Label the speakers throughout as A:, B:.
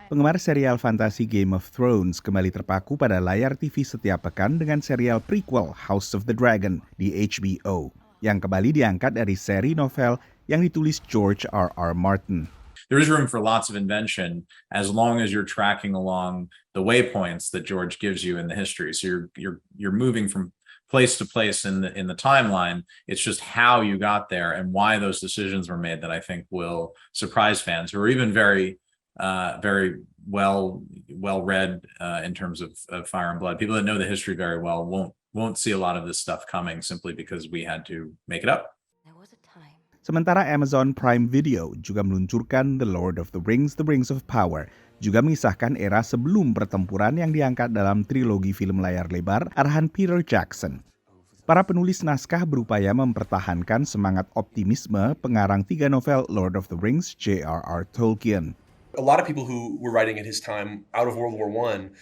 A: Penggemar serial fantasi Game of Thrones kembali terpaku pada layar TV setiap pekan dengan serial prequel House of the Dragon di HBO, yang kembali diangkat dari seri novel yang ditulis George R.R. Martin.
B: There is room for lots of invention as long as you're tracking along the waypoints that George gives you in the history. So you're moving from place to place in the timeline. It's just how you got there and why those decisions were made that I think will surprise fans who are even very well read in terms of Fire and Blood. People that know the history very well won't see a lot of this stuff coming simply because we had to make it up.
A: Sementara Amazon Prime Video juga meluncurkan The Lord of the Rings of Power, juga mengisahkan era sebelum pertempuran yang diangkat dalam trilogi film layar lebar arahan Peter Jackson. Para penulis naskah berupaya mempertahankan semangat optimisme pengarang 3 novel Lord of the Rings, J.R.R. Tolkien.
C: A lot of people who were writing at his time out of World War I,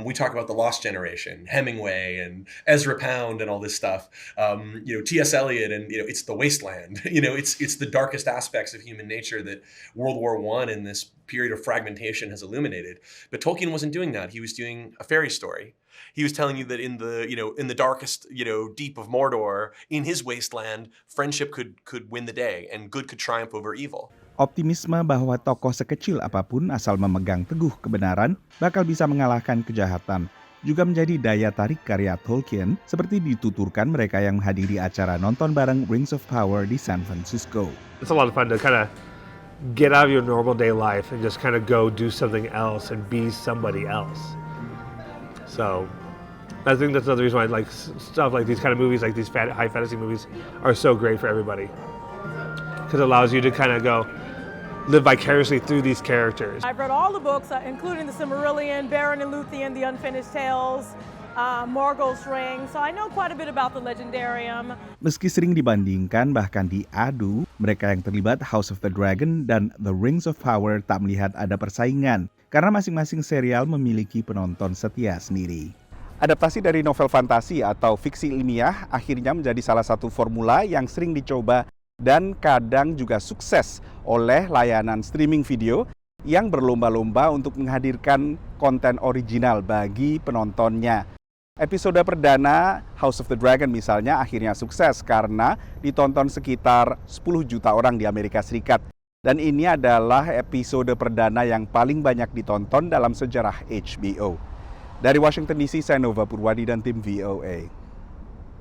C: we talk about the Lost Generation, Hemingway and Ezra Pound and all this stuff. T.S. Eliot and it's the wasteland. It's the darkest aspects of human nature that World War I and this period of fragmentation has illuminated. But Tolkien wasn't doing that. He was doing a fairy story. He was telling you that in the darkest deep of Mordor, in his wasteland, friendship could win the day and good could triumph over evil.
A: Optimisme bahwa tokoh sekecil apapun asal memegang teguh kebenaran bakal bisa mengalahkan kejahatan juga menjadi daya tarik karya Tolkien, seperti dituturkan mereka yang menghadiri acara nonton bareng Rings of Power di San Francisco.
D: It's a lot of fun to kind of get out of your normal day life and just kind of go do something else and be somebody else. So I think that's another reason why I like stuff like these kind of movies, like these high fantasy movies, are so great for everybody. Because it allows you to kind of go live vicariously through these characters.
E: I've read all the books, including the Silmarillion, Beren and Luthien, the Unfinished Tales, Morgul's Ring, so I know quite a bit about the Legendarium.
A: Meski sering dibandingkan bahkan diadu, mereka yang terlibat House of the Dragon dan The Rings of Power tak melihat ada persaingan karena masing-masing serial memiliki penonton setia sendiri. Adaptasi dari novel fantasi atau fiksi ilmiah akhirnya menjadi salah satu formula yang sering dicoba dan kadang juga sukses oleh layanan streaming video yang berlomba-lomba untuk menghadirkan konten original bagi penontonnya. Episode perdana House of the Dragon misalnya akhirnya sukses karena ditonton sekitar 10 juta orang di Amerika Serikat. Dan ini adalah episode perdana yang paling banyak ditonton dalam sejarah HBO. Dari Washington DC, saya Nova Purwadi dan tim VOA.